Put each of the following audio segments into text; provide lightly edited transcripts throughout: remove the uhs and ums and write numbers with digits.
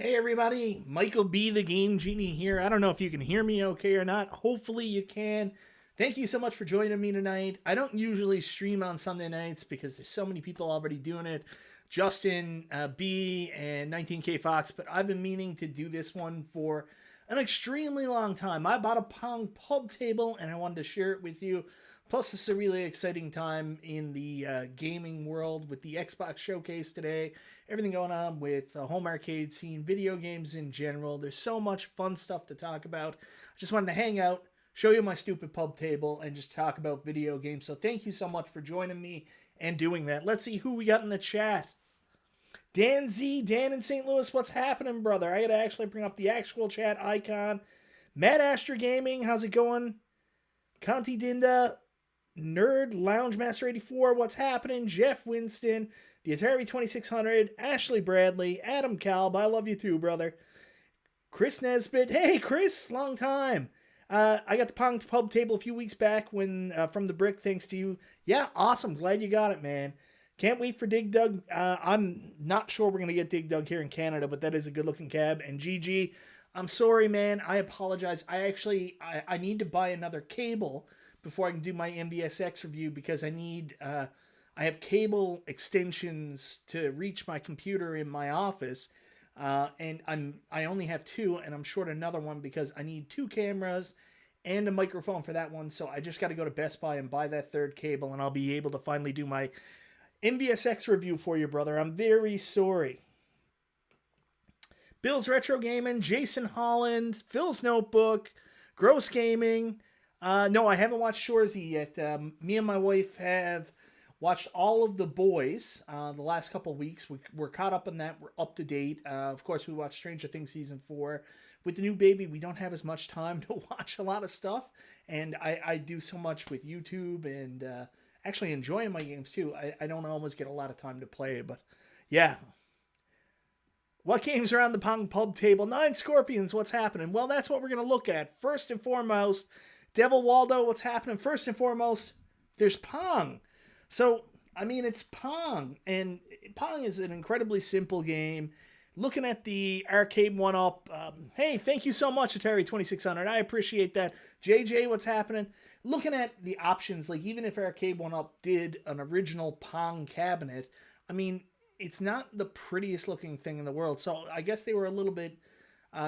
Hey everybody, Michael B. the Game Genie here. I don't know if you can hear me okay or not. Hopefully you can. Thank you so much for joining me tonight. I don't usually stream on Sunday nights because there's so many people already doing it. Justin B and 19K Fox, but I've been meaning to do this one for an extremely long time. I bought a Pong Pub Table and I wanted to share it with you. Plus, it's a really exciting time in the gaming world with the Xbox Showcase today. Everything going on with the home arcade scene, video games in general. There's so much fun stuff to talk about. I just wanted to hang out, show you my stupid pub table, and just talk about video games. So thank you so much for joining me and doing that. Let's see who we got in the chat. Dan Z, Dan in St. Louis, what's happening, brother? I gotta actually bring up the actual chat icon. Matt Astor Gaming, how's it going? Conti Dinda, Nerd Lounge Master 84, what's happening? Jeff Winston, the Atari 2600, Ashley Bradley, Adam Kalb, I love you too, brother. Chris Nesbitt, hey Chris, long time. I got the Pong Pub Table a few weeks back when from the Brick, thanks to you. Yeah, awesome, glad you got it, man. Can't wait for Dig Dug. I'm not sure we're going to get Dig Dug here in Canada, but that is a good looking cab. And GG, I'm sorry, man, I apologize. I need to buy another cable before I can do my MBSX review because I have cable extensions to reach my computer in my office, and I only have two, and I'm short another one because I need two cameras and a microphone for that one. So I just got to go to Best Buy and buy that third cable, and I'll be able to finally do my MBSX review for you, brother. I'm very sorry. Bill's Retro Gaming, Jason Holland, Phil's Notebook, Gross Gaming. No, I haven't watched Shoresy yet. Me and my wife have watched all of The Boys the last couple of weeks. We're caught up on that. We're up to date. Of course, we watched Stranger Things Season 4. With the new baby, we don't have as much time to watch a lot of stuff. And I do so much with YouTube and actually enjoying my games too. I don't always get a lot of time to play, but yeah. What games are on the Pong Pub Table? 9 Scorpions, what's happening? Well, that's what we're going to look at. First and foremost, Devil Waldo, what's happening? First and foremost, there's Pong. So, I mean, it's Pong. And Pong is an incredibly simple game. Looking at the Arcade1Up, hey, thank you so much, Atari 2600. I appreciate that. JJ, what's happening? Looking at the options, like even if Arcade1Up did an original Pong cabinet, I mean, it's not the prettiest looking thing in the world. So I guess they were a little bit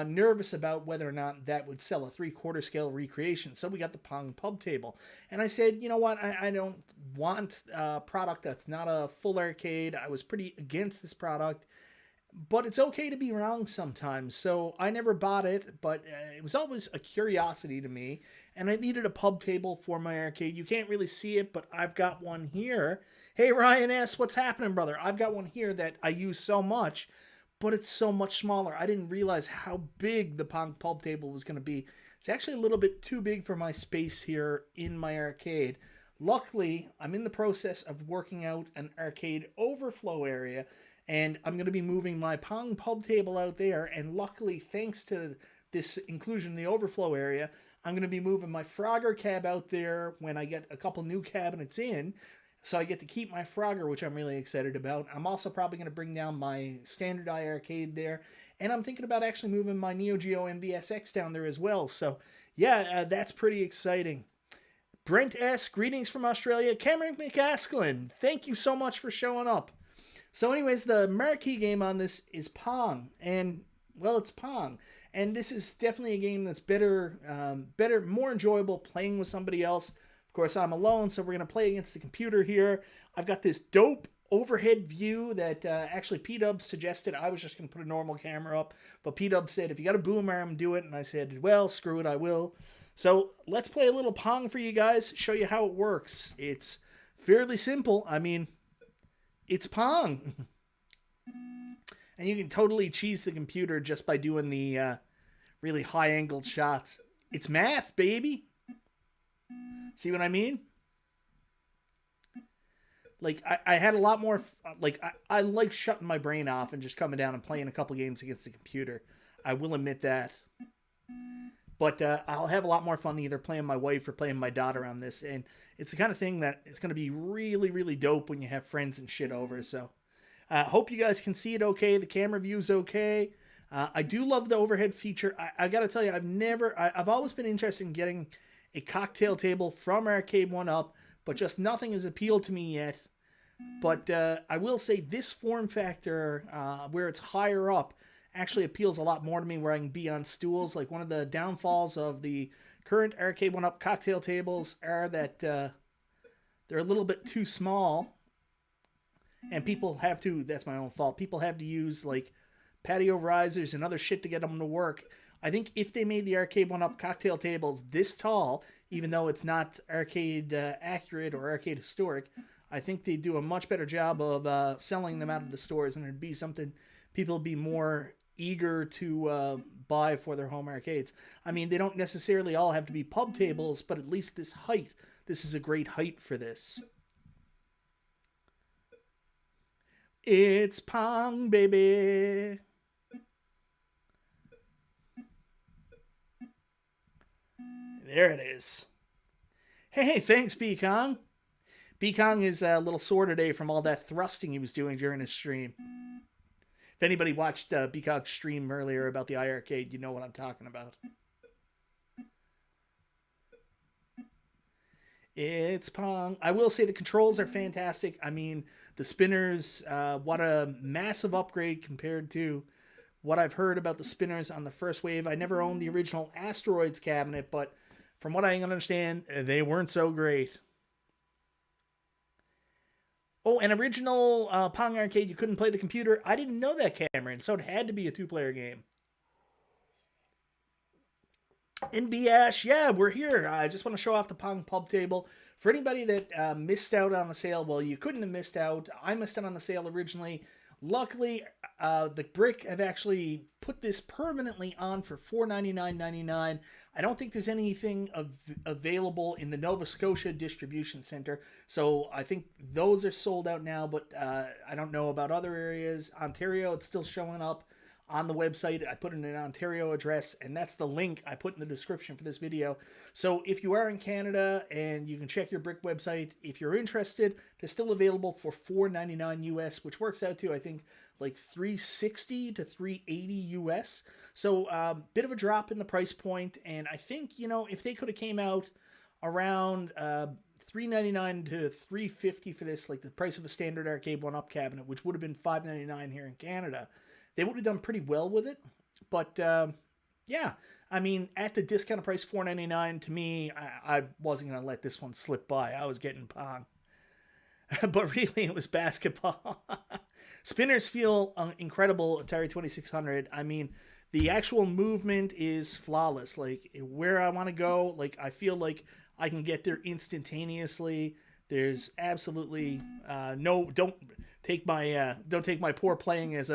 nervous about whether or not that would sell a 3/4 scale recreation. So we got the Pong Pub Table. And I said, you know what? I don't want a product that's not a full arcade. I was pretty against this product. But it's okay to be wrong sometimes. So I never bought it, but it was always a curiosity to me. And I needed a pub table for my arcade. You can't really see it, but I've got one here. Hey, Ryan S., what's happening, brother? I've got one here that I use so much, but it's so much smaller. I didn't realize how big the Pong Pub Table was going to be. It's actually a little bit too big for my space here in my arcade. Luckily, I'm in the process of working out an arcade overflow area, and I'm going to be moving my Pong Pub Table out there, and luckily, thanks to this inclusion in the overflow area, I'm going to be moving my Frogger cab out there when I get a couple new cabinets in, so I get to keep my Frogger, which I'm really excited about. I'm also probably going to bring down my Standard Eye arcade there, and I'm thinking about actually moving my Neo Geo MVSX down there as well, so yeah, that's pretty exciting. Brent S., greetings from Australia. Cameron McAsklin, thank you so much for showing up. So anyways, the marquee game on this is Pong, and, well, it's Pong. And this is definitely a game that's better, more enjoyable playing with somebody else. Of course, I'm alone, so we're going to play against the computer here. I've got this dope overhead view that actually P-Dub suggested. I was just going to put a normal camera up, but P-Dub said, if you got a boom arm, do it. And I said, well, screw it, I will. So let's play a little Pong for you guys, show you how it works. It's fairly simple. I mean, it's Pong. And you can totally cheese the computer just by doing the really high-angled shots. It's math, baby. See what I mean? Like, I had a lot more... Like, I like shutting my brain off and just coming down and playing a couple games against the computer. I will admit that. But I'll have a lot more fun either playing my wife or playing my daughter on this. And it's the kind of thing that it's going to be really, really dope when you have friends and shit over. So hope you guys can see it okay. The camera view's okay. I do love the overhead feature. I got to tell you, I've always been interested in getting a cocktail table from Arcade1Up, but just nothing has appealed to me yet. But I will say this form factor, where it's higher up, actually appeals a lot more to me, where I can be on stools. Like, one of the downfalls of the current Arcade1Up cocktail tables are that they're a little bit too small, and people have to, that's my own fault, people have to use like patio risers and other shit to get them to work. I think if they made the Arcade1Up cocktail tables this tall, even though it's not arcade accurate or arcade historic, I think they do a much better job of selling them out of the stores, and it'd be something people would be more eager to buy for their home arcades. I mean, they don't necessarily all have to be pub tables, but at least this is a great height for this. It's Pong, baby. There it is. Hey, thanks, B-Kong. B-Kong is a little sore today from all that thrusting he was doing during his stream. If anybody watched B-Kong's stream earlier about the iArcade, you know what I'm talking about. It's Pong. I will say the controls are fantastic. I mean, the spinners, what a massive upgrade compared to what I've heard about the spinners on the first wave. I never owned the original Asteroids cabinet, but from what I understand, they weren't so great. Oh, an original Pong arcade, you couldn't play the computer. I didn't know that, Cameron, so it had to be a two-player game. NB Ash, yeah, we're here. I just want to show off the Pong Pub Table. For anybody that missed out on the sale, well, you couldn't have missed out. I missed out on the sale originally. Luckily, the Brick have actually put this permanently on for $4.99.99. I don't think there's anything available in the Nova Scotia distribution center, so I think those are sold out now, but I don't know about other areas. Ontario, it's still showing up on the website. I put in an Ontario address, and that's the link I put in the description for this video. So if you are in Canada, and you can check your Brick website, if you're interested, they're still available for $4.99 US, which works out to, I think, like $3.60 to $3.80 US. So bit of a drop in the price point, and I think, you know, if they could have came out around $3.99 to $3.50 for this, like the price of a standard Arcade1Up cabinet, which would have been $5.99 here in Canada, they would have done pretty well with it. But yeah, I mean, at the discounted price, $4.99, to me, I wasn't going to let this one slip by. I was getting Pong. But really, it was basketball. Spinners feel incredible, Atari 2600. I mean, the actual movement is flawless. Like, where I want to go, like, I feel like I can get there instantaneously. There's absolutely don't take my poor playing as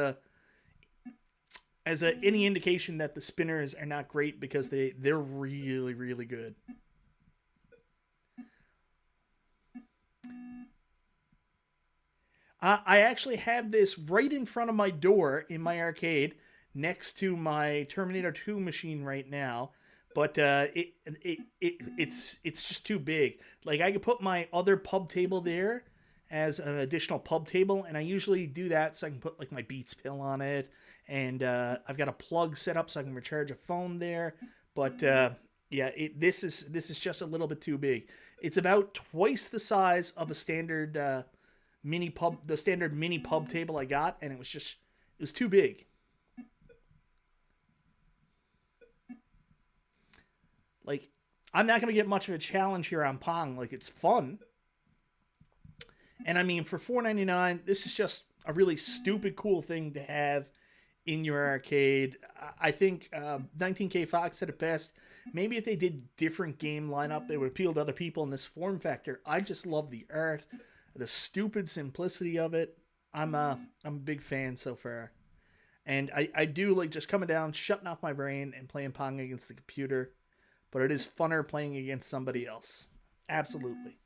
any indication that the spinners are not great, because they're really, really good. I actually have this right in front of my door in my arcade, next to my Terminator 2 machine right now, but it's just too big. Like, I could put my other pub table there as an additional pub table, and I usually do that so I can put like my Beats pill on it, and I've got a plug set up so I can recharge a phone there. But yeah, this is just a little bit too big. It's about twice the size of a standard the standard mini pub table I got, and it was too big. Like, I'm not going to get much of a challenge here on Pong. Like, it's fun. And I mean, for $4.99, this is just a really stupid cool thing to have in your arcade. I think 19K Fox said it best. Maybe if they did different game lineup, they would appeal to other people in this form factor. I just love the art, the stupid simplicity of it. I'm a big fan so far. And I do like just coming down, shutting off my brain, and playing Pong against the computer. But it is funner playing against somebody else. Absolutely.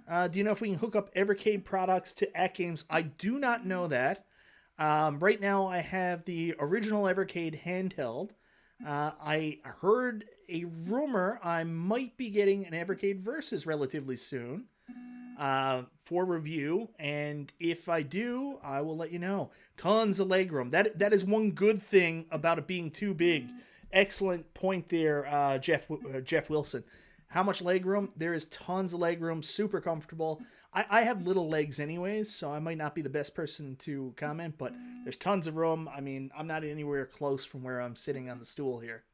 Do you know if we can hook up Evercade products to AtGames? I do not know that. Right now I have the original Evercade handheld. I heard a rumor I might be getting an Evercade Versus relatively soon. for review, and if I do, I will let you know. Tons of legroom. That is one good thing about it being too big. Excellent point there, Jeff Wilson. How much legroom? There is tons of legroom, super comfortable. I have little legs anyways, so I might not be the best person to comment, but there's tons of room. I mean, I'm not anywhere close from where I'm sitting on the stool here.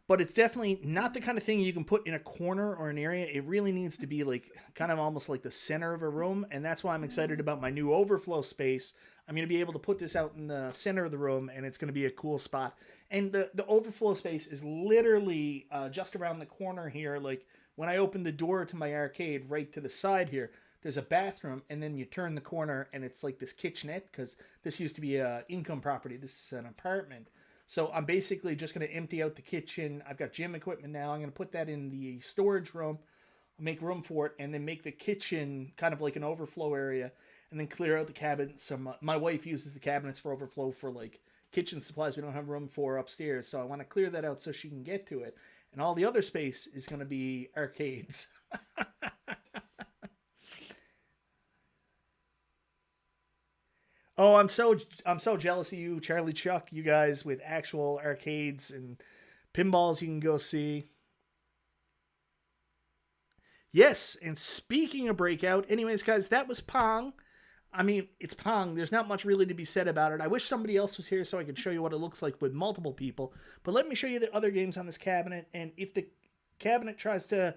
But it's definitely not the kind of thing you can put in a corner or an area. It really needs to be like kind of almost like the center of a room. And that's why I'm excited about my new overflow space. I'm going to be able to put this out in the center of the room, and it's going to be a cool spot. And the overflow space is literally just around the corner here. Like when I open the door to my arcade right to the side here, there's a bathroom, and then you turn the corner and it's like this kitchenette, because this used to be a income property. This is an apartment. So I'm basically just going to empty out the kitchen. I've got gym equipment now. I'm going to put that in the storage room. I'll make room for it, and then make the kitchen kind of like an overflow area, and then clear out the cabinets. So my wife uses the cabinets for overflow for like kitchen supplies we don't have room for upstairs. So I want to clear that out so she can get to it. And all the other space is going to be arcades. Oh, I'm so jealous of you, Charlie Chuck, you guys with actual arcades and pinballs you can go see. Yes, and speaking of Breakout, anyways, guys, that was Pong. I mean, it's Pong. There's not much really to be said about it. I wish somebody else was here so I could show you what it looks like with multiple people. But let me show you the other games on this cabinet, and if the cabinet tries to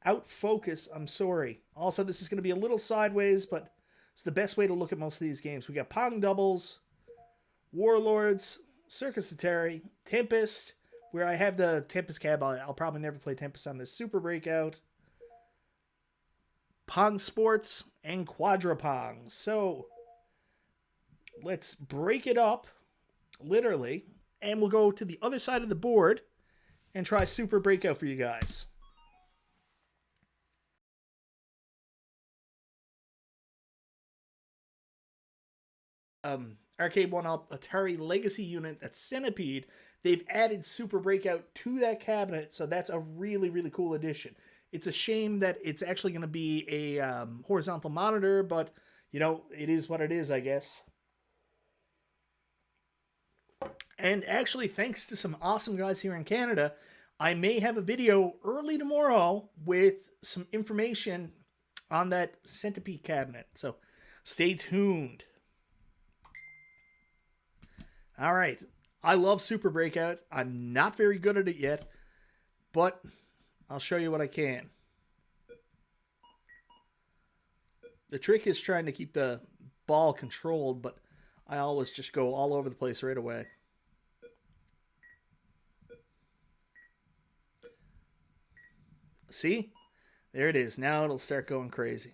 outfocus, I'm sorry. Also, this is going to be a little sideways, but it's the best way to look at most of these games. We got Pong Doubles, Warlords, Circus Atari, Tempest, where I have the Tempest cab. I'll probably never play Tempest on this. Super Breakout, Pong Sports, and Quadra Pong. So let's break it up, literally, and we'll go to the other side of the board and try Super Breakout for you guys. Arcade1Up Atari Legacy unit, that's Centipede. They've added Super Breakout to that cabinet, so that's a really, really cool addition. It's a shame that it's actually going to be a horizontal monitor, but, you know, it is what it is, I guess. And actually, thanks to some awesome guys here in Canada, I may have a video early tomorrow with some information on that Centipede cabinet. So stay tuned. All right. I love Super Breakout. I'm not very good at it yet, but I'll show you what I can. The trick is trying to keep the ball controlled, but I always just go all over the place right away. See? There it is. Now it'll start going crazy.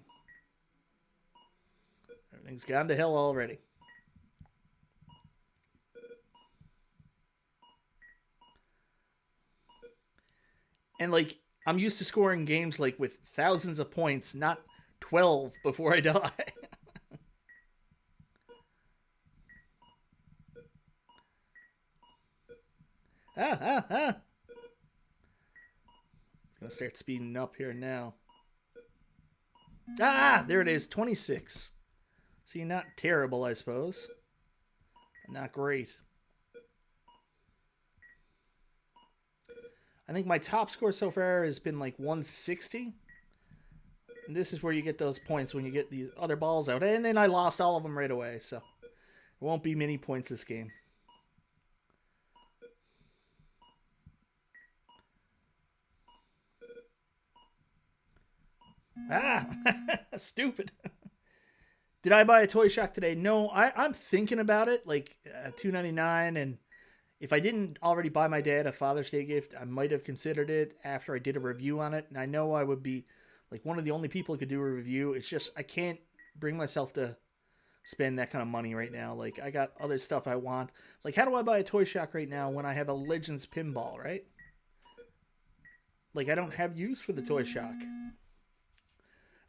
Everything's gone to hell already. And, like, I'm used to scoring games, like, with thousands of points, not 12 before I die. It's going to start speeding up here now. There it is, 26. See, not terrible, I suppose. Not great. I think my top score so far has been like 160. And this is where you get those points when you get these other balls out. And then I lost all of them right away, so it won't be many points this game. Stupid. Did I buy a Toy Shock today? No, I'm thinking about it, like $2.99, and if I didn't already buy my dad a Father's Day gift, I might have considered it after I did a review on it. And I know I would be like one of the only people who could do a review. It's just I can't bring myself to spend that kind of money right now. Like, I got other stuff I want. Like, how do I buy a Toy Shock right now when I have a Legends pinball, right? Like, I don't have use for the Toy Shock.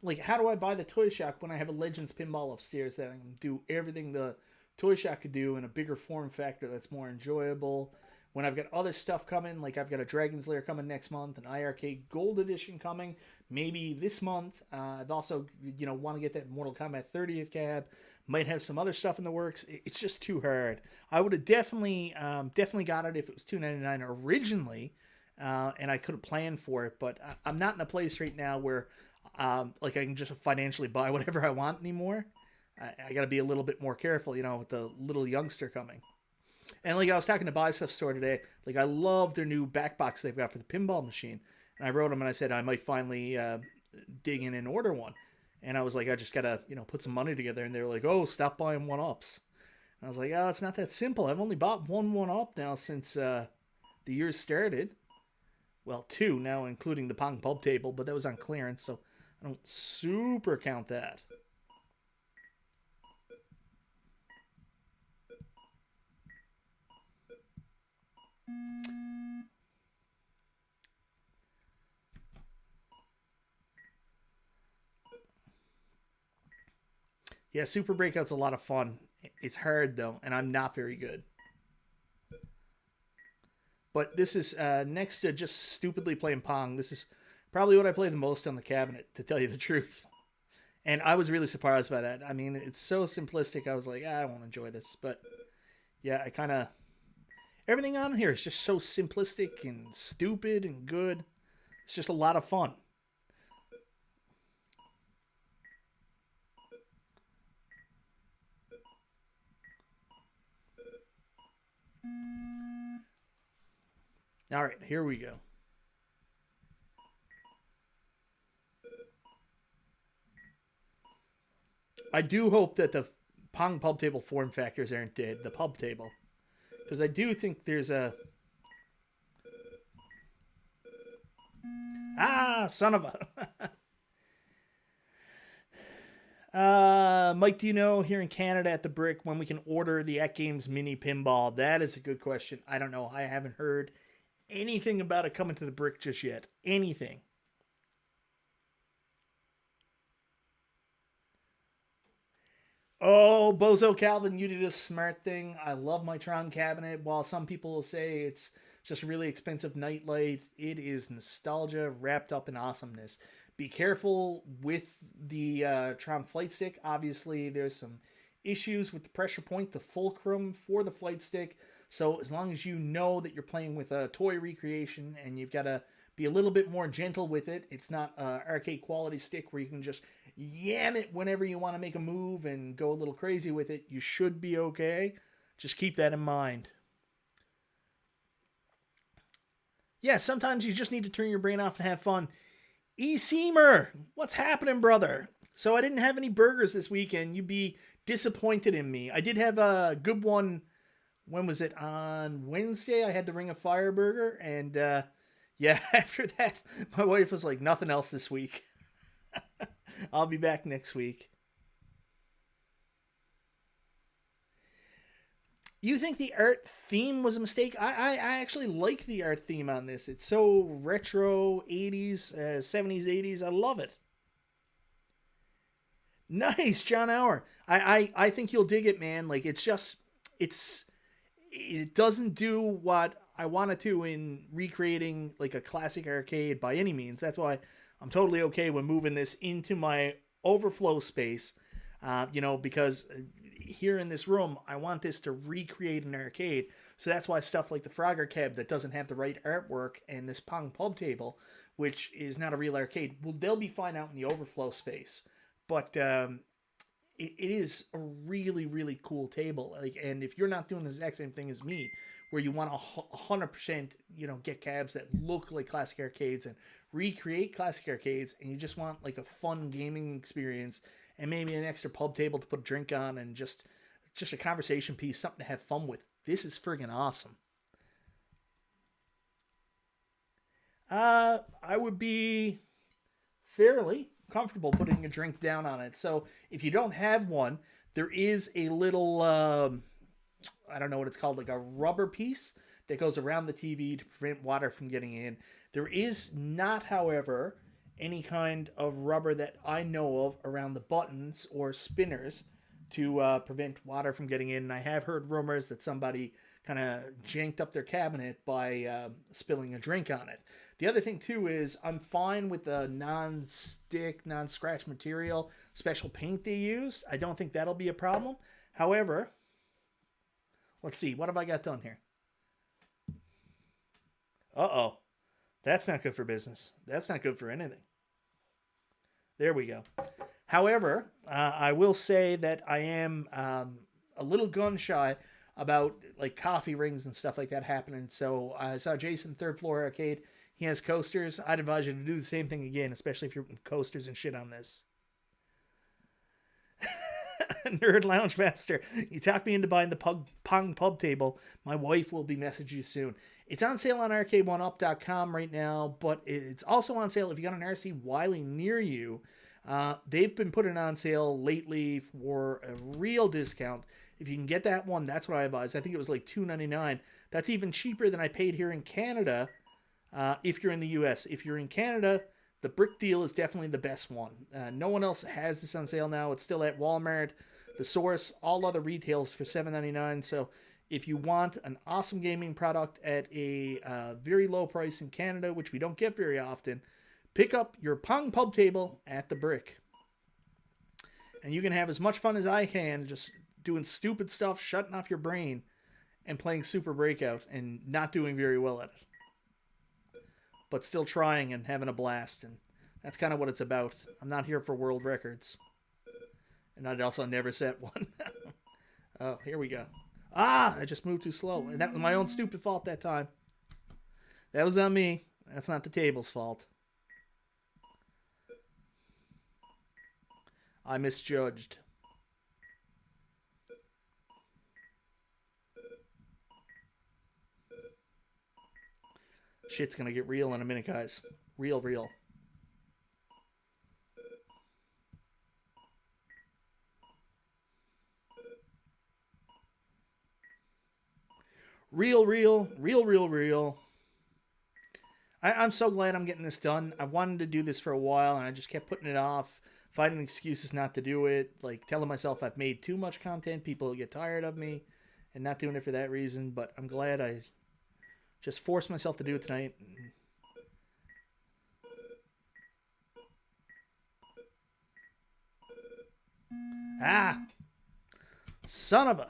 Like, how do I buy the Toy Shock when I have a Legends pinball upstairs that I can do everything the Toy Shock could do in a bigger form factor that's more enjoyable, when I've got other stuff coming, like I've got a Dragon's Lair coming next month, an iArcade Gold Edition coming, maybe this month. I've also, want to get that Mortal Kombat 30th cab. Might have some other stuff in the works. It's just too hard. I would have definitely got it if it was $2.99 originally, and I could have planned for it. But I'm not in a place right now where, I can just financially buy whatever I want anymore. I got to be a little bit more careful, with the little youngster coming. And I was talking to Buy Stuff Store today. I love their new back box they've got for the pinball machine. And I wrote them and I said I might finally dig in and order one. And I was like, I just gotta put some money together. And they were like, oh, stop buying 1-ups. And I was like, oh, it's not that simple. I've only bought one 1-up now since the year started. Well, 2 now, including the Pong Pub Table, but that was on clearance, so I don't super count that. Yeah, Super Breakout's a lot of fun. It's hard, though, and I'm not very good. But this is, next to just stupidly playing Pong, this is probably what I play the most on the cabinet, to tell you the truth. And I was really surprised by that. I mean, it's so simplistic, I was like, I won't enjoy this. But, yeah, I kind of... Everything on here is just so simplistic and stupid and good. It's just a lot of fun. All right, here we go. I do hope that the Pong Pub Table form factors aren't dead. The Pub Table. Because I do think there's a... Son of a... Mike, do you know here in Canada at the Brick when we can order the At Games mini pinball? That is a good question. I don't know. I haven't heard anything about it coming to the Brick just yet. Anything. Oh, Bozo Calvin, you did a smart thing. I love my Tron cabinet. While some people will say it's just a really expensive nightlight, it is nostalgia wrapped up in awesomeness. Be careful with the Tron flight stick. Obviously, there's some issues with the pressure point, the fulcrum for the flight stick. So as long as you know that you're playing with a toy recreation and you've got to be a little bit more gentle with it, it's not an arcade quality stick where you can just yam it whenever you want to make a move and go a little crazy with it, you should be okay. Just keep that in mind. Yeah, sometimes you just need to turn your brain off and have fun. E-Seamer, what's happening, brother? So I didn't have any burgers this weekend. You'd be disappointed in me. I did have a good one. When was it? On Wednesday, I had the Ring of Fire burger. And yeah, after that, my wife was like, nothing else this week. I'll be back next week. You think the art theme was a mistake? I actually like the art theme on this. It's so retro, 80s, 70s, 80s. I love it. Nice, John Hour. I think you'll dig it, man. Like, it doesn't do what I wanted to in recreating like a classic arcade by any means. That's why I'm totally okay with moving this into my overflow space, because here in this room, I want this to recreate an arcade. So that's why stuff like the Frogger Cab that doesn't have the right artwork and this Pong Pub Table, which is not a real arcade, well, they'll be fine out in the overflow space. But it is a really, really cool table. And if you're not doing the exact same thing as me, where you want 100%, get cabs that look like classic arcades and recreate classic arcades, and you just want like a fun gaming experience and maybe an extra pub table to put a drink on and just a conversation piece, something to have fun with. This is friggin' awesome. I would be fairly comfortable putting a drink down on it. So if you don't have one, there is a little, I don't know what it's called, like a rubber piece that goes around the TV to prevent water from getting in. There is not, however, any kind of rubber that I know of around the buttons or spinners to prevent water from getting in. And I have heard rumors that somebody kind of janked up their cabinet by spilling a drink on it. The other thing too is I'm fine with the non-stick, non-scratch material, special paint they used. I don't think that'll be a problem. However, let's see, what have I got done here? Uh-oh. That's not good for business. That's not good for anything. There we go. However, I will say that I am a little gun shy about like coffee rings and stuff like that happening. So I saw Jason, Third Floor Arcade. He has coasters. I'd advise you to do the same thing again, especially if you're putting coasters and shit on this. Nerd Lounge Master, you talked me into buying the Pong Pub Table. My wife will be messaging you soon. It's on sale on Arcade1Up.com right now, but it's also on sale if you got an RC Wiley near you. They've been putting on sale lately for a real discount. If you can get that one, that's what I advise. I think it was like $2.99. That's even cheaper than I paid here in Canada. If you're in the US, if you're in Canada, the brick deal is definitely the best one. No one else has this on sale now. It's still at Walmart, The Source, all other retails for $7.99. So if you want an awesome gaming product at a very low price in Canada, which we don't get very often, pick up your Pong Pub Table at the Brick. And you can have as much fun as I can just doing stupid stuff, shutting off your brain, and playing Super Breakout and not doing very well at it. But still trying and having a blast. And that's kind of what it's about. I'm not here for world records. And I'd also never set one. Oh, here we go. Ah, I just moved too slow. And that was my own stupid fault that time. That was on me. That's not the table's fault. I misjudged. Shit's gonna get real in a minute, guys. Real. Real. I'm so glad I'm getting this done. I wanted to do this for a while, and I just kept putting it off, finding excuses not to do it, like telling myself I've made too much content, people get tired of me, and not doing it for that reason. But I'm glad I just forced myself to do it tonight. Ah! Son of a...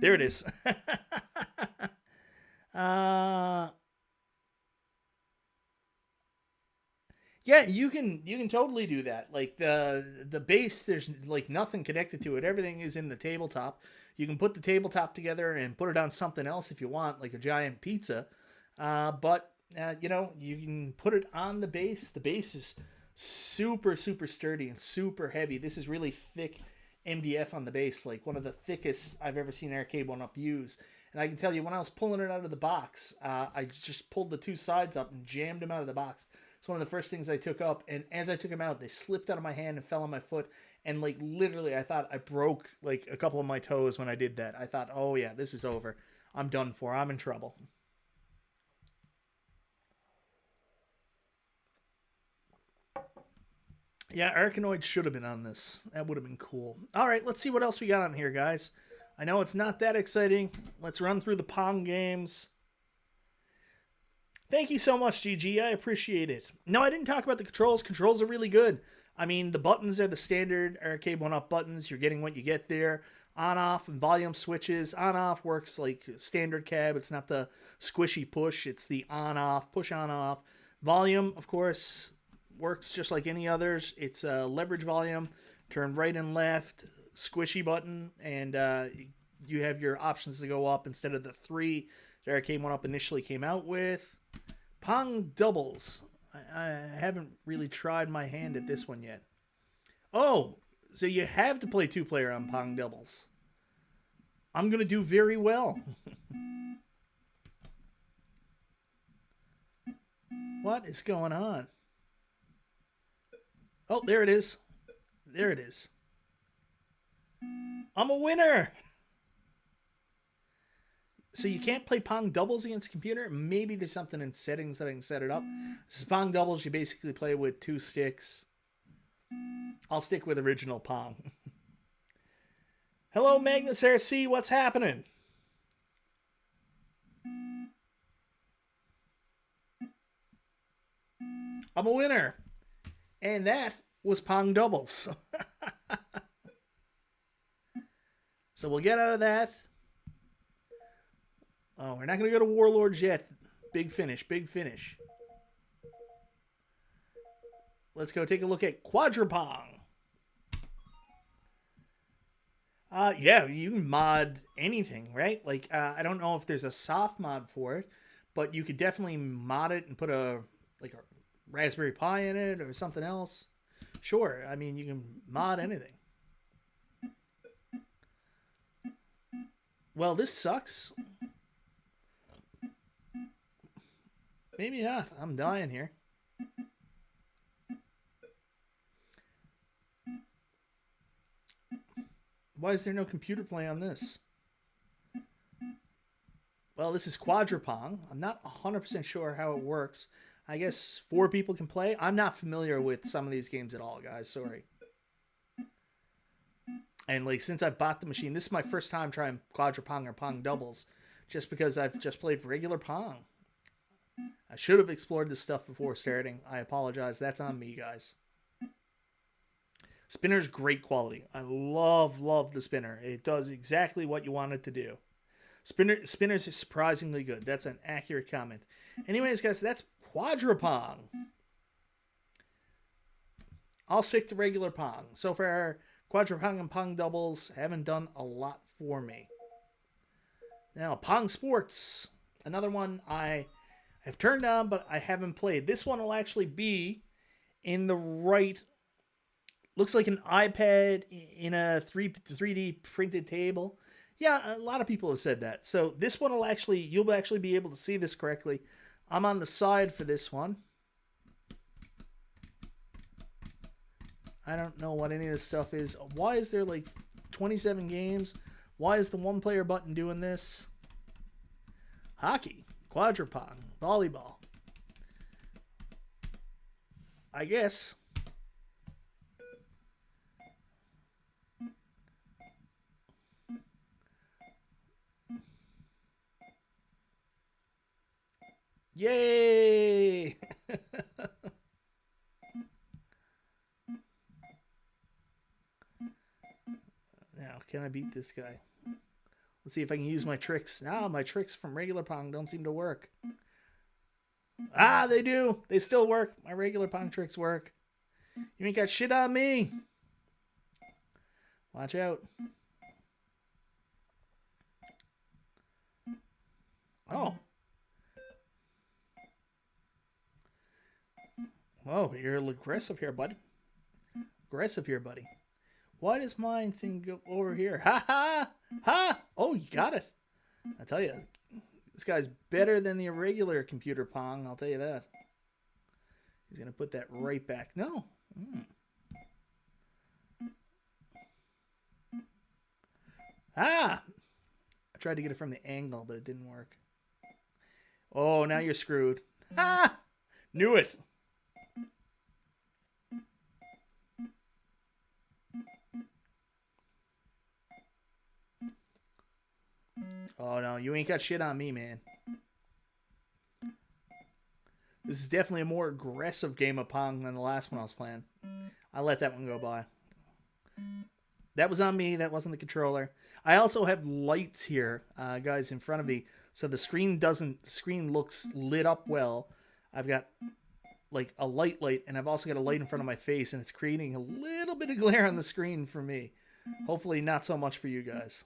There it is. Yeah, you can totally do that. Like the base, there's like nothing connected to it. Everything is in the tabletop. You can put the tabletop together and put it on something else if you want, like a giant pizza. But you know, you can put it on the base. The base is super sturdy and super heavy. This is really thick MDF on the base, like one of the thickest I've ever seen Arcade1Up use. And I can tell you, when I was pulling it out of the box, I just pulled the two sides up and jammed them out of the box. It's one of the first things I took up, and as I took them out, they slipped out of my hand and fell on my foot. And like literally, I thought I broke like a couple of my toes when I did that. I thought, oh yeah, this is over. I'm done for. I'm in trouble. Yeah, Arkanoid should have been on this. That would have been cool. All right, let's see what else we got on here, guys. I know it's not that exciting. Let's run through the Pong games. Thank you so much, GG. I appreciate it. No, I didn't talk about the controls. Controls are really good. I mean, the buttons are the standard Arcade1Up buttons. You're getting what you get there. On-off and volume switches. On-off works like standard cab. It's not the squishy push. It's the on-off, push on-off. Volume, of course, works just like any others. It's leverage volume, turn right and left, squishy button, and you have your options to go up instead of the 3 that Arcade1Up initially came out with. Pong doubles. I haven't really tried my hand at this one yet. Oh, so you have to play 2-player on Pong doubles. I'm going to do very well. What is going on? Oh, there it is. There it is. I'm a winner! So you can't play Pong doubles against a computer. Maybe there's something in settings that I can set it up. This is Pong doubles. You basically play with 2 sticks. I'll stick with original Pong. Hello, Magnus RC. What's happening? I'm a winner. And that was Pong doubles. So we'll get out of that. Oh, we're not going to go to Warlords yet. Big finish, big finish. Let's go take a look at Quadrupong. Yeah, you can mod anything, right? Like, I don't know if there's a soft mod for it, but you could definitely mod it and put a Raspberry Pi in it or something else. Sure, I mean, you can mod anything. Well, this sucks. Maybe not. I'm dying here. Why is there no computer play on this? Well, this is Quadrupong. I'm not 100% sure how it works. I guess 4 people can play. I'm not familiar with some of these games at all, guys. Sorry. And like, since I bought the machine, this is my first time trying Quadrupong or Pong doubles, just because I've just played regular Pong. I should have explored this stuff before starting. I apologize. That's on me, guys. Spinner's great quality. I love the spinner. It does exactly what you want it to do. Spinners are surprisingly good. That's an accurate comment. Anyways, guys, that's Quadrupong. I'll stick to regular Pong. So far, Quadrupong and Pong doubles haven't done a lot for me. Now, Pong Sports. Another one I have turned on, but I haven't played. This one will actually be in the right... Looks like an iPad in a 3D printed table. Yeah, a lot of people have said that. So this one will actually... You'll actually be able to see this correctly. I'm on the side for this one. I don't know what any of this stuff is. Why is there like 27 games? Why is the 1-player button doing this? Hockey, Quadrupong, volleyball. I guess. Yay! Now, can I beat this guy? Let's see if I can use my tricks. My tricks from regular Pong don't seem to work. They do. They still work. My regular Pong tricks work. You ain't got shit on me. Watch out. Oh. Whoa, you're aggressive here, bud. Aggressive here, buddy. Why does mine thing go over here? Ha ha! Ha! Oh, you got it. I tell you, this guy's better than the irregular computer Pong, I'll tell you that. He's going to put that right back. No. I tried to get it from the angle, but it didn't work. Oh, now you're screwed. Knew it. Oh, no, you ain't got shit on me, man. This is definitely a more aggressive game of Pong than the last one I was playing. I let that one go by. That was on me. That wasn't the controller. I also have lights here, guys, in front of me. So the screen looks lit up well. I've got like a light, and I've also got a light in front of my face, and it's creating a little bit of glare on the screen for me. Hopefully not so much for you guys.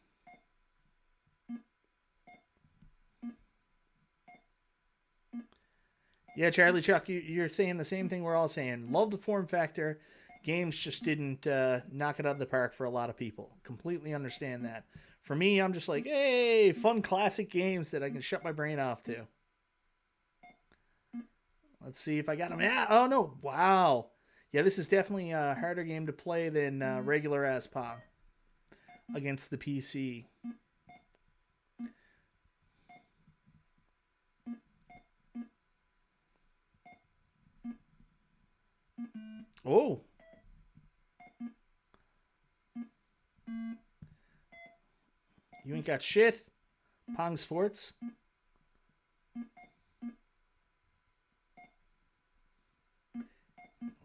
Yeah, Charlie Chuck, you're saying the same thing we're all saying. Love the form factor. Games just didn't knock it out of the park for a lot of people. Completely understand that. For me, I'm just like, hey, fun classic games that I can shut my brain off to. Let's see if I got them. Yeah, oh no, wow. Yeah, this is definitely a harder game to play than regular as Pong against the PC. ain't got shit. Pong Sports.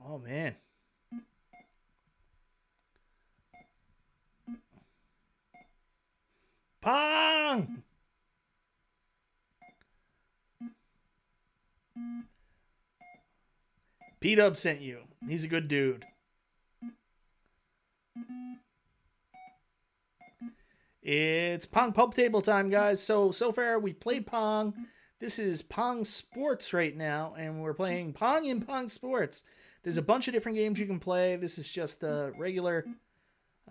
Oh, man. Pong! P-Dub sent you. He's a good dude. It's Pong Pub Table time, guys. So far we've played Pong. This is Pong Sports right now, and we're playing Pong in Pong Sports. There's a bunch of different games you can play. This is just the regular.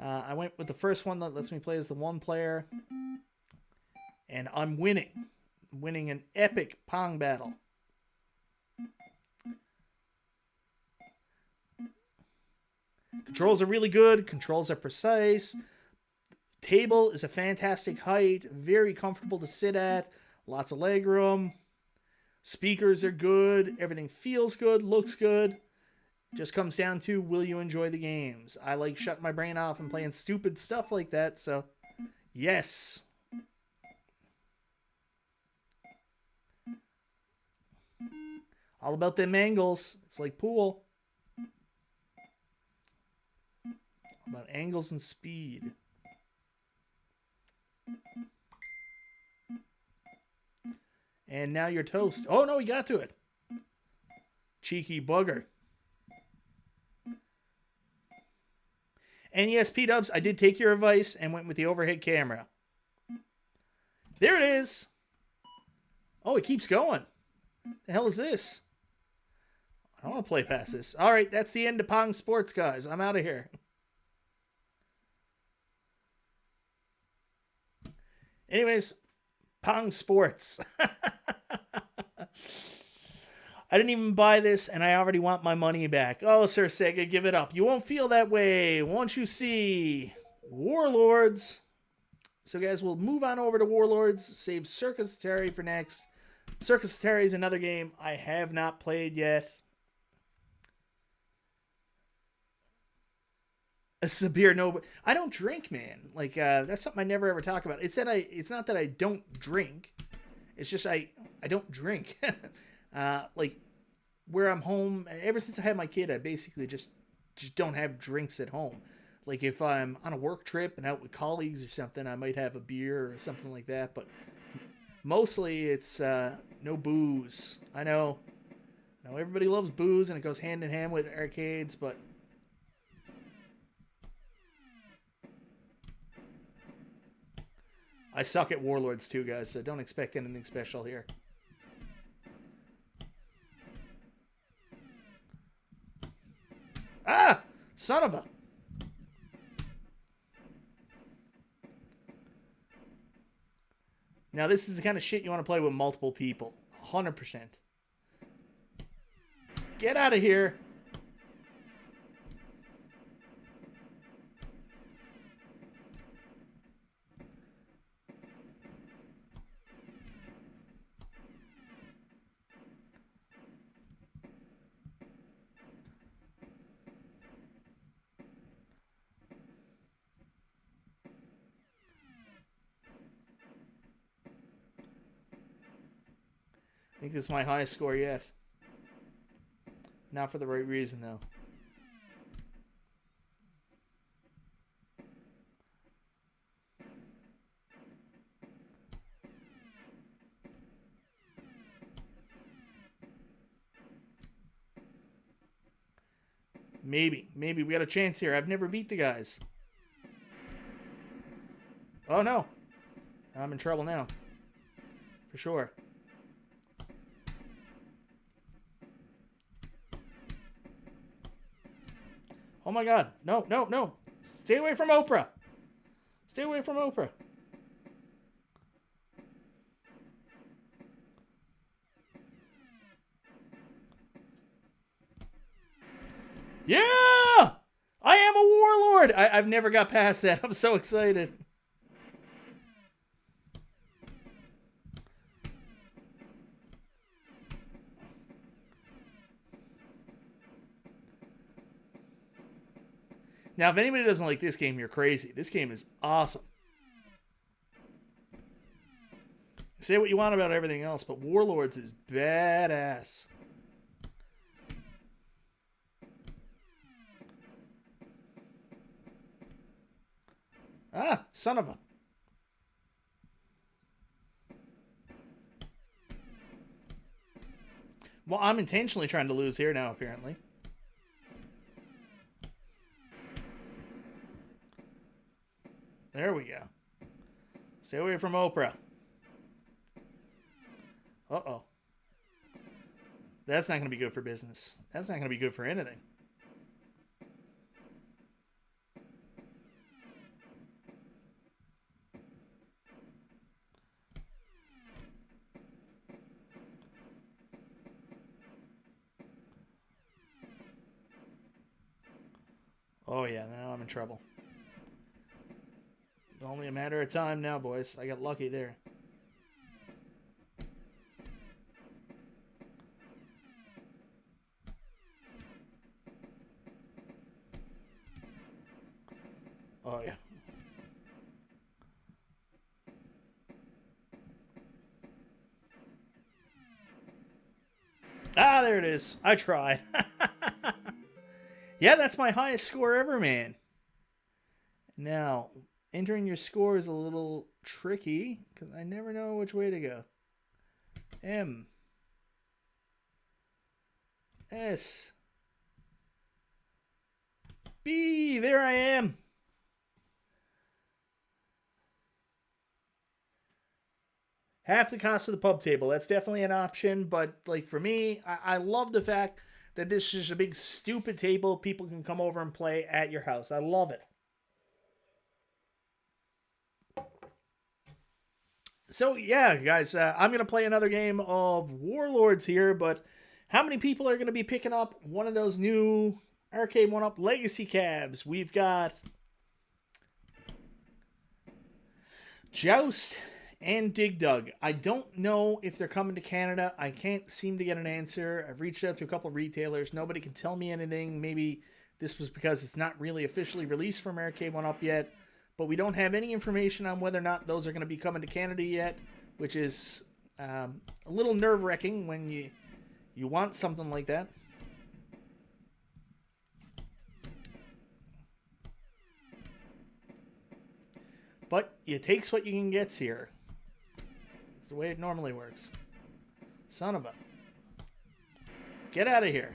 I went with the first one that lets me play as the one player. And I'm winning. I'm winning an epic Pong battle. Controls are really good. Controls are precise. Table is a fantastic height. Very comfortable to sit at. Lots of leg room. Speakers are good. Everything feels good. Looks good. Just comes down to, will you enjoy the games? I like shutting my brain off and playing stupid stuff like that. So, yes. All about them angles. It's like pool. All about angles and speed. And now you're toast. Oh, no, he got to it. Cheeky bugger. And yes, P-Dubs, I did take your advice and went with the overhead camera. There it is. Oh, it keeps going. The hell is this? I don't want to play past this. All right, that's the end of Pong Sports, guys. I'm out of here. Anyways, Pong Sports. I didn't even buy this, and I already want my money back. Oh, Sir Sega, give it up. You won't feel that way once you see Warlords. So, guys, we'll move on over to Warlords. Save Circus Atari for next. Circus Atari is another game I have not played yet. It's a beer, no. I don't drink, man. Like, that's something I never ever talk about. It's not that I don't drink. It's just I don't drink. Like, where I'm home, ever since I had my kid, I basically just don't have drinks at home. Like, if I'm on a work trip and out with colleagues or something, I might have a beer or something like that. But mostly it's no booze. I know everybody loves booze and it goes hand in hand with arcades, but I suck at Warlords too, guys, so don't expect anything special here. Ah! Son of a... Now, this is the kind of shit you want to play with multiple people. 100%. Get out of here. I think this is my highest score yet. Not for the right reason, though. Maybe we got a chance here. I've never beat the guys. Oh, no. I'm in trouble now. For sure. Oh my God. No, no, no. Stay away from Oprah. Stay away from Oprah. Yeah! I am a warlord! I've never got past that. I'm so excited. Now, if anybody doesn't like this game, you're crazy. This game is awesome. Say what you want about everything else, but Warlords is badass. Ah, son of a... Well, I'm intentionally trying to lose here now, apparently. There we go. Stay away from Oprah. Uh-oh. That's not going to be good for business. That's not going to be good for anything. Oh yeah, now I'm in trouble. Only a matter of time now, boys. I got lucky there. Oh yeah. Ah, there it is. I tried. Yeah, that's my highest score ever, man. Now, entering your score is a little tricky because I never know which way to go. M. S. B. There I am. Half the cost of the pub table. That's definitely an option, but like for me, I love the fact that this is a big stupid table people can come over and play at your house. I love it. So yeah, guys, I'm going to play another game of Warlords here, but how many people are going to be picking up one of those new Arcade1Up Legacy cabs? We've got Joust and Dig Dug. I don't know if they're coming to Canada. I can't seem to get an answer. I've reached out to a couple of retailers. Nobody can tell me anything. Maybe this was because it's not really officially released from Arcade1Up yet. But we don't have any information on whether or not those are going to be coming to Canada yet, which is a little nerve-wracking when you want something like that. But it takes what you can get here. It's the way it normally works. Son of a... Get out of here.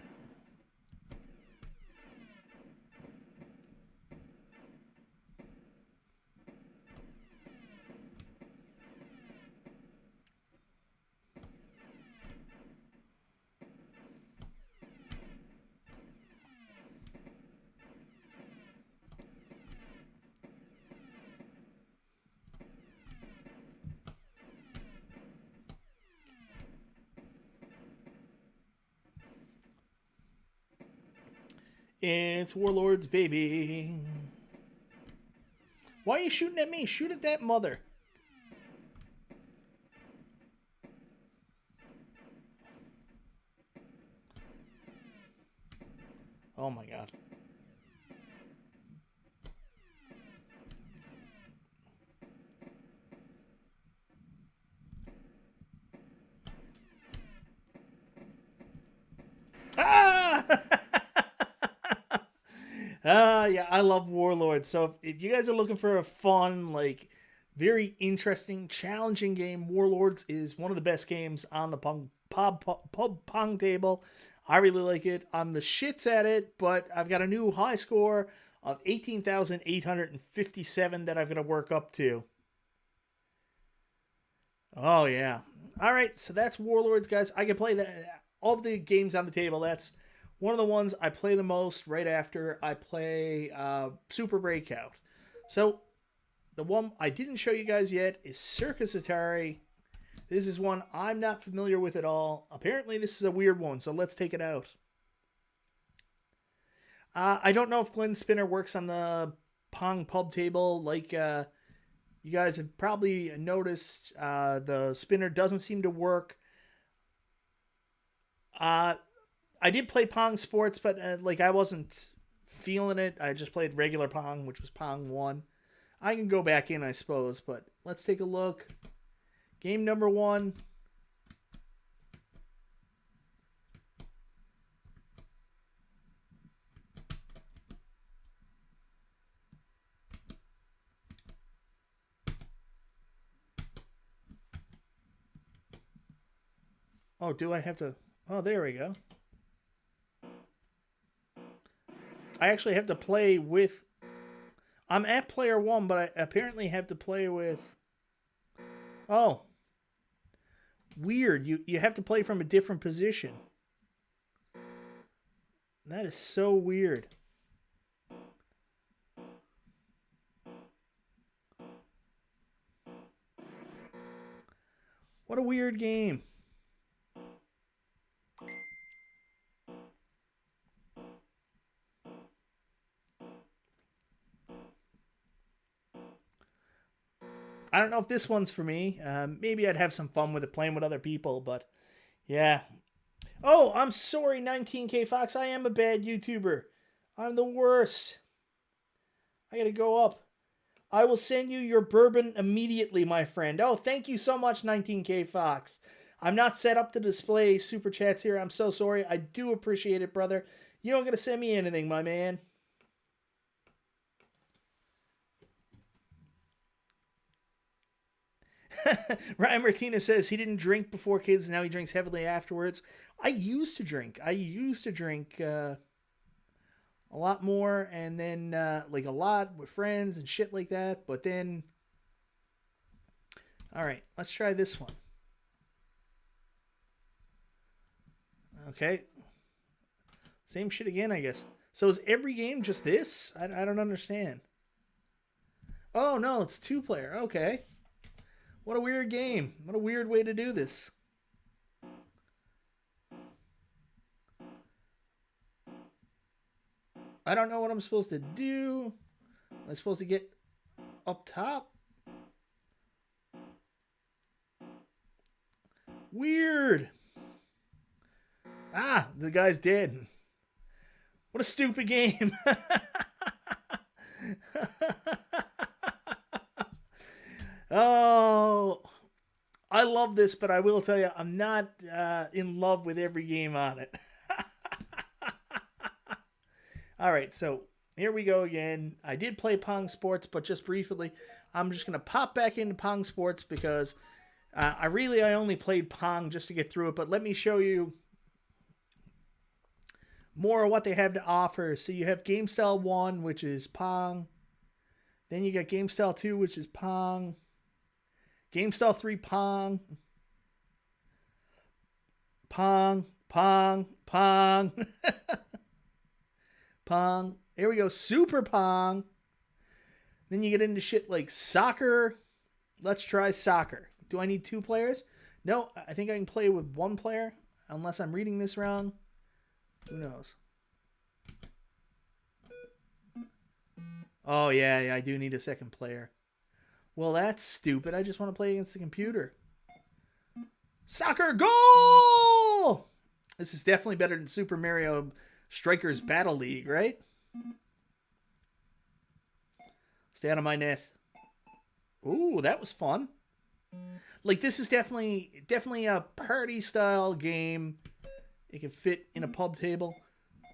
It's Warlords, baby. Why are you shooting at me? Shoot at that mother. Oh my god. Ah! Yeah, I love Warlords. So if you guys are looking for a fun, like, very interesting, challenging game, Warlords is one of the best games on the pub pong table. I really like it. I'm the shits at it, but I've got a new high score of 18,857 that I've got to work up to. Oh, yeah. All right, so that's Warlords, guys. I can play that. All of the games on the table, that's one of the ones I play the most right after I play Super Breakout. So the one I didn't show you guys yet is Circus Atari. This is one I'm not familiar with at all. Apparently this is a weird one, so let's take it out. I don't know if Glenn's spinner works on the Pong Pub Table. Like you guys have probably noticed, the spinner doesn't seem to work. I did play Pong Sports, but like I wasn't feeling it. I just played regular Pong, which was Pong 1. I can go back in, I suppose, but let's take a look. Game number 1. Oh, do I have to... Oh, there we go. I actually have to play with... I'm at player 1, but I apparently have to play with... Oh. Weird. You have to play from a different position. That is so weird. What a weird game. I don't know if this one's for me. Maybe I'd have some fun with it playing with other people, but yeah. Oh, I'm sorry, 19K Fox. I am a bad YouTuber. I'm the worst. I gotta go up. I will send you your bourbon immediately, my friend. Oh, thank you so much, 19K Fox. I'm not set up to display super chats here. I'm so sorry. I do appreciate it, brother. You don't gotta send me anything, my man. Ryan Martinez says he didn't drink before kids. Now he drinks heavily afterwards. I used to drink. A lot more, and then like a lot with friends and shit like that. But then, all right, let's try this one. Okay, same shit again, I guess. So is every game just this? I don't understand. Oh no, it's 2-player. Okay. What a weird game. What a weird way to do this. I don't know what I'm supposed to do. Am I supposed to get up top? Weird. Ah, the guy's dead. What a stupid game. Oh, I love this, but I will tell you, I'm not in love with every game on it. All right, so here we go again. I did play Pong Sports, but just briefly. I'm just going to pop back into Pong Sports because I only played Pong just to get through it, but let me show you more of what they have to offer. So you have Game Style 1, which is Pong. Then you got Game Style 2, which is Pong. Game Style 3, Pong. Pong, Pong, Pong. Pong. Here we go, Super Pong. Then you get into shit like soccer. Let's try soccer. Do I need 2 players? No, I think I can play with 1 player. Unless I'm reading this wrong. Who knows? Oh, yeah, I do need a 2nd player. Well, that's stupid. I just want to play against the computer. Soccer goal! This is definitely better than Super Mario Strikers Battle League, right? Stay out of my net. Ooh, that was fun. Like, this is definitely a party-style game. It can fit in a pub table.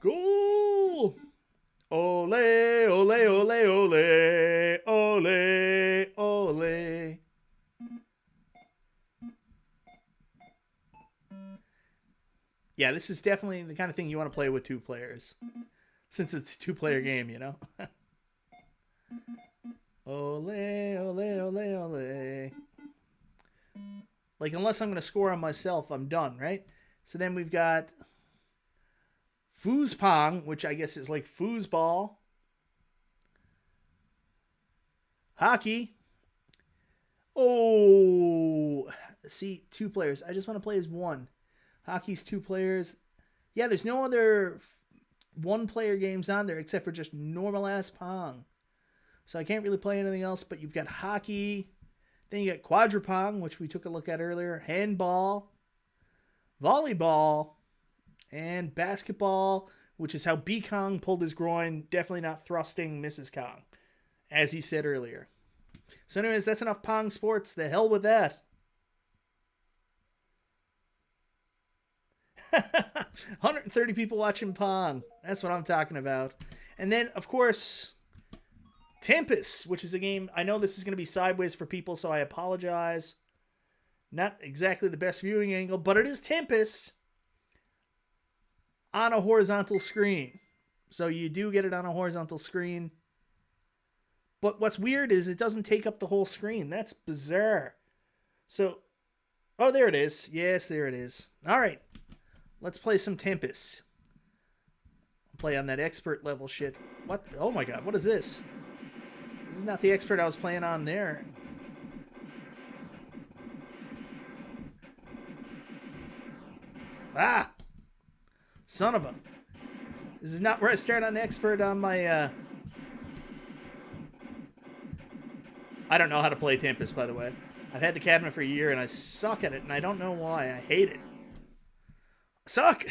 Goal! Ole, ole, ole, ole, ole, ole. Yeah, this is definitely the kind of thing you want to play with 2 players. Since it's a 2-player game, you know? Ole, ole, ole, ole. Like, unless I'm going to score on myself, I'm done, right? So then we've got Foospong, which I guess is like foosball. Hockey. Oh, see, 2 players. I just want to play as 1. Hockey's 2 players. Yeah, there's no other 1-player games on there except for just normal-ass Pong. So I can't really play anything else, but you've got hockey. Then you got quadrupong, which we took a look at earlier. Handball. Volleyball. And basketball, which is how B. Kong pulled his groin. Definitely not thrusting Mrs. Kong, as he said earlier. So anyways, that's enough Pong Sports. The hell with that. 130 people watching Pong. That's what I'm talking about. And then, of course, Tempest, which is a game. I know this is going to be sideways for people, so I apologize. Not exactly the best viewing angle, but it is Tempest on a horizontal screen. So you do get it on a horizontal screen. But what's weird is it doesn't take up the whole screen. That's bizarre. So, oh, there it is. Yes, there it is. All right. Let's play some Tempest. Play on that expert level shit. What? Oh my god, what is this? This is not the expert I was playing on there. Ah! Son of a... This is not where I start on expert on my, I don't know how to play Tempest, by the way. I've had the cabinet for a year, and I suck at it, and I don't know why. I hate it. Suck!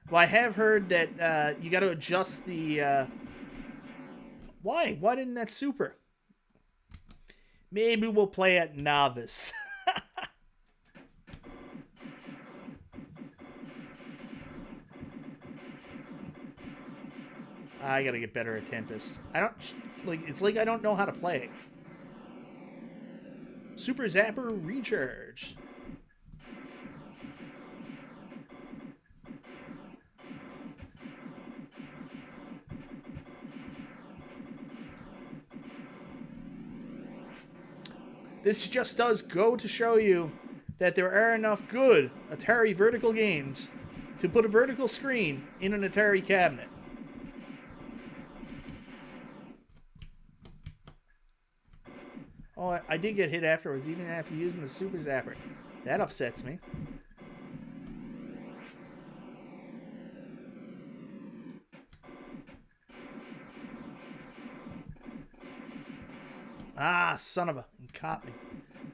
Well, I have heard that you got to adjust the... Why? Why didn't that super? Maybe we'll play at novice. I gotta get better at Tempest. I don't... Like, it's like I don't know how to play. Super Zapper Recharge. This just does go to show you that there are enough good Atari vertical games to put a vertical screen in an Atari cabinet. Oh, I did get hit afterwards, even after using the Super Zapper. That upsets me. Ah, son of a... You caught me.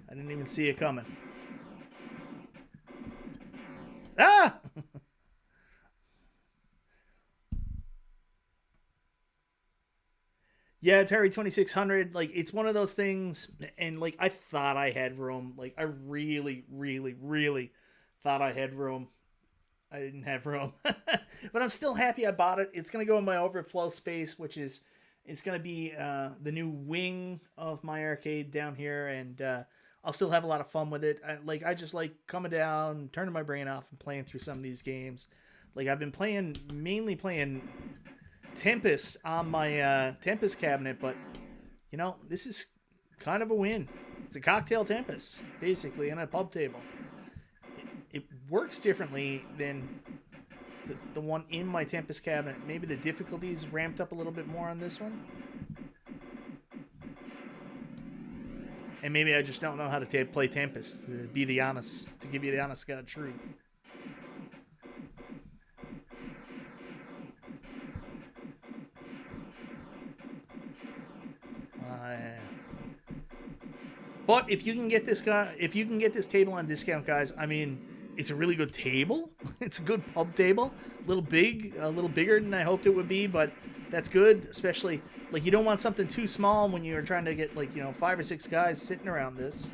I didn't even see it coming. Ah! Yeah, Atari 2600, like, it's one of those things, and, like, I thought I had room. Like, I really, really, really thought I had room. I didn't have room. But I'm still happy I bought it. It's going to go in my overflow space, which is, it's going to be the new wing of my arcade down here, and I'll still have a lot of fun with it. I just like coming down, turning my brain off, and playing through some of these games. Like, I've been mainly playing Tempest on my Tempest cabinet, but you know, this is kind of a win. It's a cocktail Tempest, basically, on a pub table. It works differently than the one in my Tempest cabinet. Maybe the difficulty's ramped up a little bit more on this one, and maybe I just don't know how to play Tempest. To give you the honest God truth. But if you can get this table on discount, guys, I mean, it's a really good table. It's a good pub table. A little bigger than I hoped it would be, but that's good. Especially, like, you don't want something too small when you're trying to get, like, you know, 5 or 6 guys sitting around this.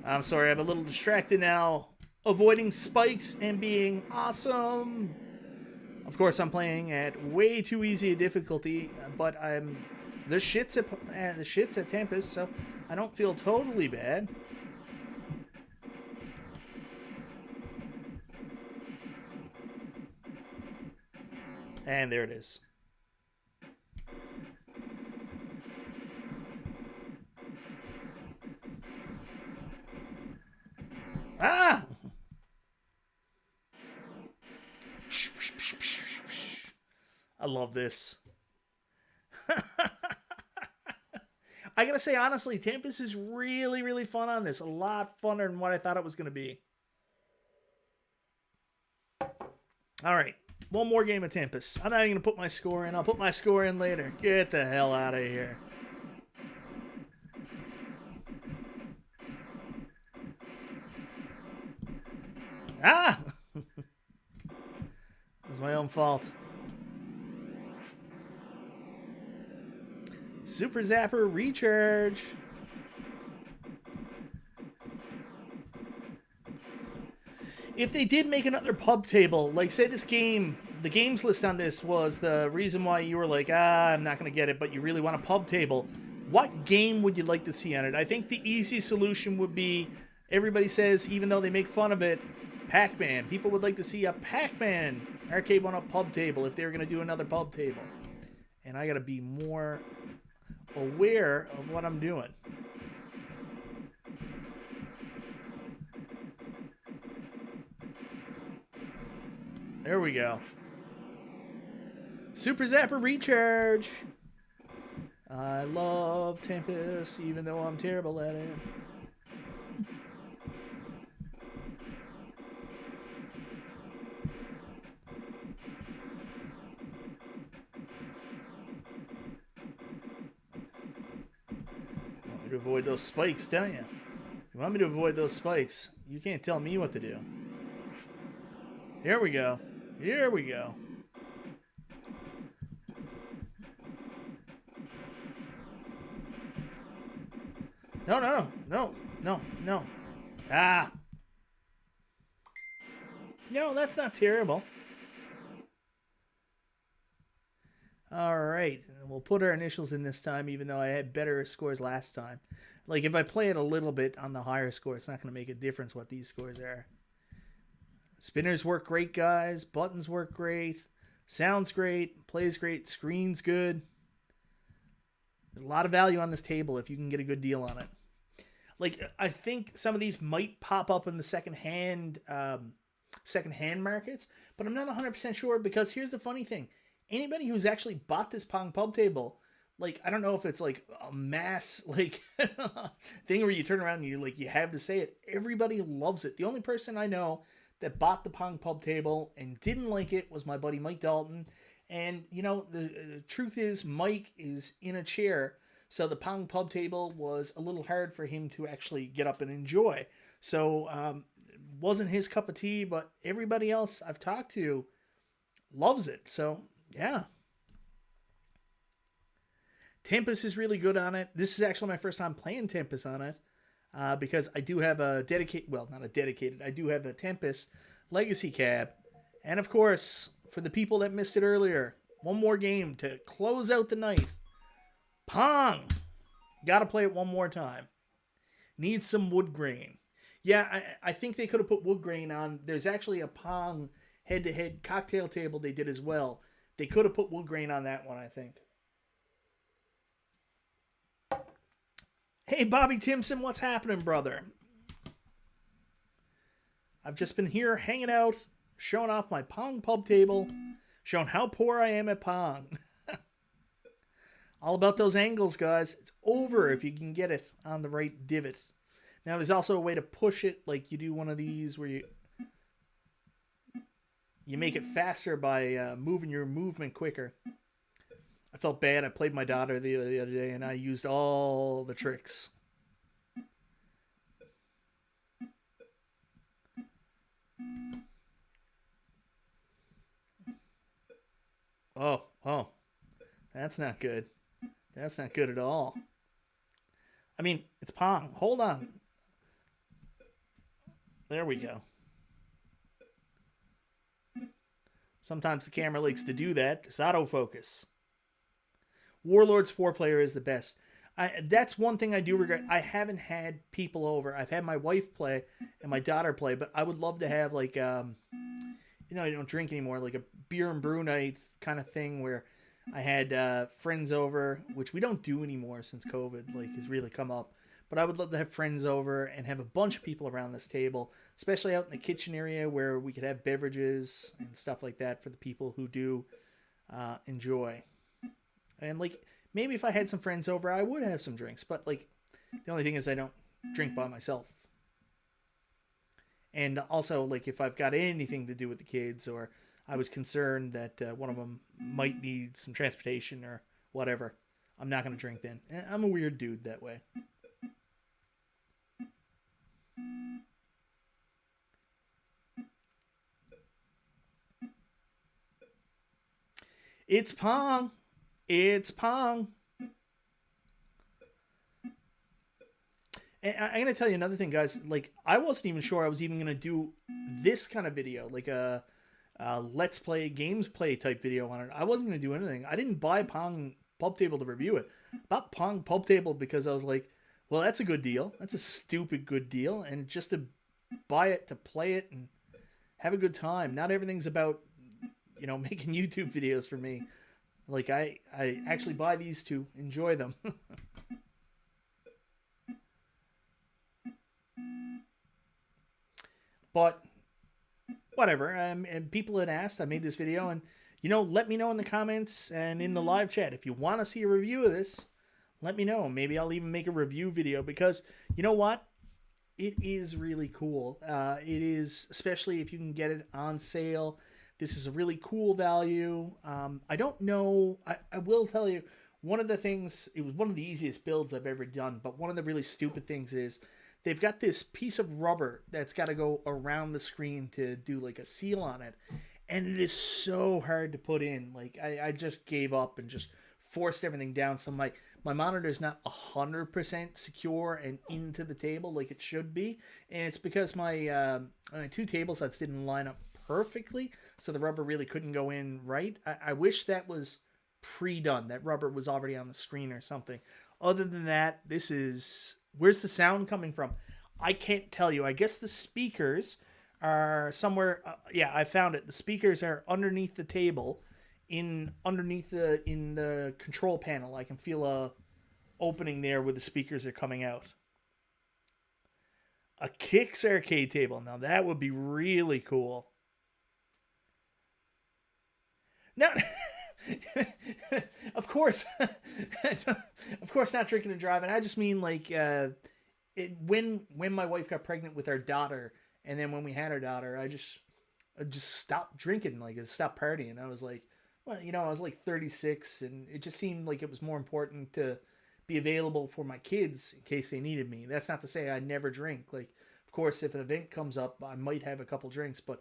I'm sorry, I'm a little distracted now, avoiding spikes and being awesome. Of course, I'm playing at way too easy a difficulty, but I'm the shits at Tempest, so I don't feel totally bad. And there it is. Ah! I love this. I gotta say, honestly, Tempest is really, really fun on this. A lot funner than what I thought it was going to be. All right. One more game of Tempest. I'm not even going to put my score in. I'll put my score in later. Get the hell out of here. Ah! It was my own fault. Super Zapper Recharge. If they did make another pub table, like say this game, the games list on this was the reason why you were like, I'm not going to get it, but you really want a pub table. What game would you like to see on it? I think the easy solution would be, everybody says, even though they make fun of it, Pac-Man. People would like to see a Pac-Man Arcade1Up Pub Table if they were going to do another pub table. And I got to be more aware of what I'm doing. There we go. Super Zapper Recharge. I love Tempest, even though I'm terrible at it. You want me to avoid those spikes, don't you? You want me to avoid those spikes. You can't tell me what to do. Here we go. Here we go. No, no, no, no, no. Ah. No, that's not terrible. All right. We'll put our initials in this time, even though I had better scores last time. Like, if I play it a little bit on the higher score, it's not going to make a difference what these scores are. Spinners work great, guys. Buttons work great. Sounds great. Plays great. Screen's good. There's a lot of value on this table if you can get a good deal on it. Like, I think some of these might pop up in the second-hand markets, but I'm not 100% sure because here's the funny thing. Anybody who's actually bought this Pong Pub Table, like, I don't know if it's like a mass, like, thing where you turn around and you have to say it. Everybody loves it. The only person I know that bought the Pong Pub Table and didn't like it was my buddy Mike Dalton. And, you know, the truth is Mike is in a chair, so the Pong Pub Table was a little hard for him to actually get up and enjoy. So it wasn't his cup of tea, but everybody else I've talked to loves it. So, yeah. Tempest is really good on it. This is actually my first time playing Tempest on it. Because I do have a dedicated, well, not a dedicated, I do have a Tempest Legacy cab. And of course, for the people that missed it earlier, one more game to close out the night. Pong! Gotta play it one more time. Needs some wood grain. Yeah, I think they could have put wood grain on. There's actually a Pong head-to-head cocktail table they did as well. They could have put wood grain on that one, I think. Hey, Bobby Timson, what's happening, brother? I've just been here hanging out, showing off my Pong Pub Table, showing how poor I am at Pong. All about those angles, guys. It's over if you can get it on the right divot. Now, there's also a way to push it, like you do one of these where you make it faster by moving your movement quicker. I felt bad. I played my daughter the other day, and I used all the tricks. Oh. That's not good. That's not good at all. I mean, it's Pong. Hold on. There we go. Sometimes the camera likes to do that. It's autofocus. Warlords 4-player is the best. That's one thing I do regret. I haven't had people over. I've had my wife play and my daughter play, but I would love to have like, I don't drink anymore, like a beer and brew night kind of thing where I had friends over, which we don't do anymore since COVID has really come up. But I would love to have friends over and have a bunch of people around this table, especially out in the kitchen area where we could have beverages and stuff like that for the people who do enjoy. And maybe if I had some friends over, I would have some drinks. But the only thing is I don't drink by myself. And also if I've got anything to do with the kids or I was concerned that one of them might need some transportation or whatever. I'm not going to drink then. I'm a weird dude that way. It's Pong. It's Pong. And I'm going to tell you another thing, guys. Like, I wasn't even sure I was even going to do this kind of video, like a let's play, games play type video on it. I wasn't going to do anything. I didn't buy Pong Pub Table to review it. I bought Pong Pub Table because I was like, well, that's a good deal. That's a stupid good deal. And just to buy it, to play it, and have a good time. Not everything's about, you know, making YouTube videos for me. Like, I actually buy these to enjoy them. But whatever. And people had asked, I made this video, and you know, let me know in the comments and in the live chat if you want to see a review of this. Let me know. Maybe I'll even make a review video, because you know what? It is really cool. It is, especially if you can get it on sale. This is a really cool value. I don't know. I will tell you, one of the things, it was one of the easiest builds I've ever done, but one of the really stupid things is they've got this piece of rubber that's got to go around the screen to do like a seal on it. And it is so hard to put in. Like, I just gave up and just forced everything down. So my monitor is not 100% secure and into the table like it should be. And it's because my two table sets didn't line up perfectly. So the rubber really couldn't go in right. I wish that was pre-done. That rubber was already on the screen or something. Other than that, this is... Where's the sound coming from? I can't tell you. I guess the speakers are somewhere. Yeah, I found it. The speakers are underneath the table, in the control panel. I can feel a opening there where the speakers are coming out. A Kix arcade table. Now that would be really cool. Now, of course, not drinking and driving. I just mean like when my wife got pregnant with our daughter, and then when we had our daughter, I just stopped drinking, like I stopped partying. I was like, well, you know, I was like 36, and it just seemed like it was more important to be available for my kids in case they needed me. That's not to say I never drink. Like, of course, if an event comes up, I might have a couple drinks, but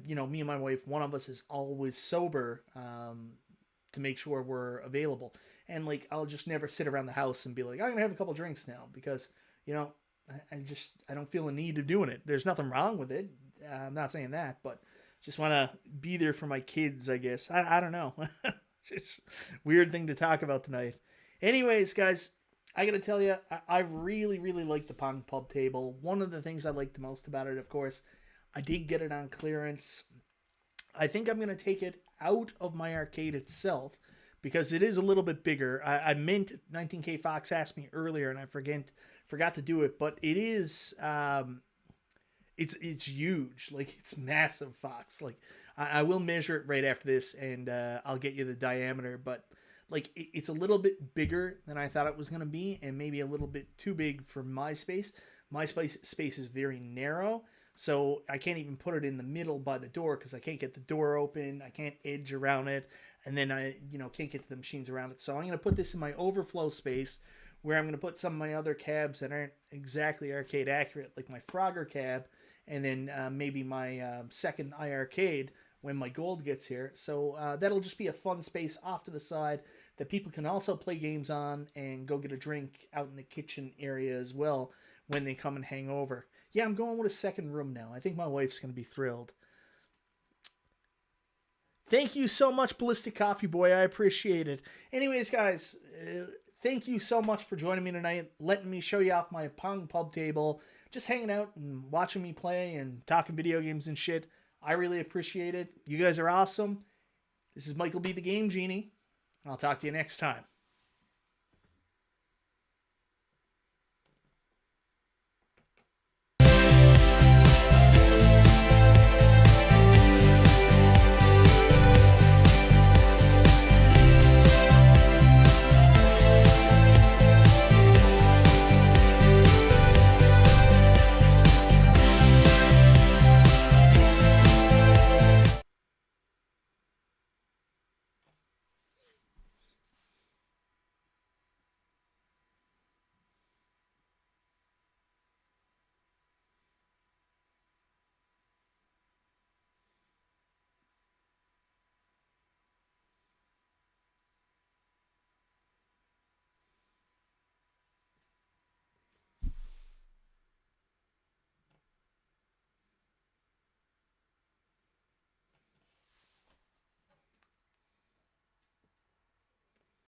you know, me and my wife, one of us is always sober to make sure we're available. And like, I'll just never sit around the house and be like, I'm gonna have a couple drinks now, because you know, I don't feel a need of doing it. There's nothing wrong with it. I'm not saying that, but just want to be there for my kids, I guess. I don't know. Just weird thing to talk about tonight. Anyways, guys, I got to tell you, I really, really like the Pong Pub Table. One of the things I like the most about it, of course, I did get it on clearance. I think I'm going to take it out of my arcade itself, because it is a little bit bigger. I meant 19K Fox asked me earlier, and I forgot to do it, but it is it's huge. Like, it's massive, Fox. Like, I will measure it right after this, and I'll get you the diameter, but like, it's a little bit bigger than I thought it was going to be, and maybe a little bit too big for my space. My space is very narrow, so I can't even put it in the middle by the door, because I can't get the door open. I can't edge around it, and then I can't get to the machines around it. So I'm going to put this in my overflow space, where I'm going to put some of my other cabs that aren't exactly arcade accurate, like my Frogger cab, and then maybe my second iArcade when my gold gets here. So that'll just be a fun space off to the side that people can also play games on and go get a drink out in the kitchen area as well when they come and hang over. Yeah, I'm going with a second room now. I think my wife's going to be thrilled. Thank you so much, Ballistic Coffee Boy. I appreciate it. Anyways, guys, thank you so much for joining me tonight, letting me show you off my Pong Pub Table, just hanging out and watching me play and talking video games and shit. I really appreciate it. You guys are awesome. This is Michael B. the Game Genie. I'll talk to you next time.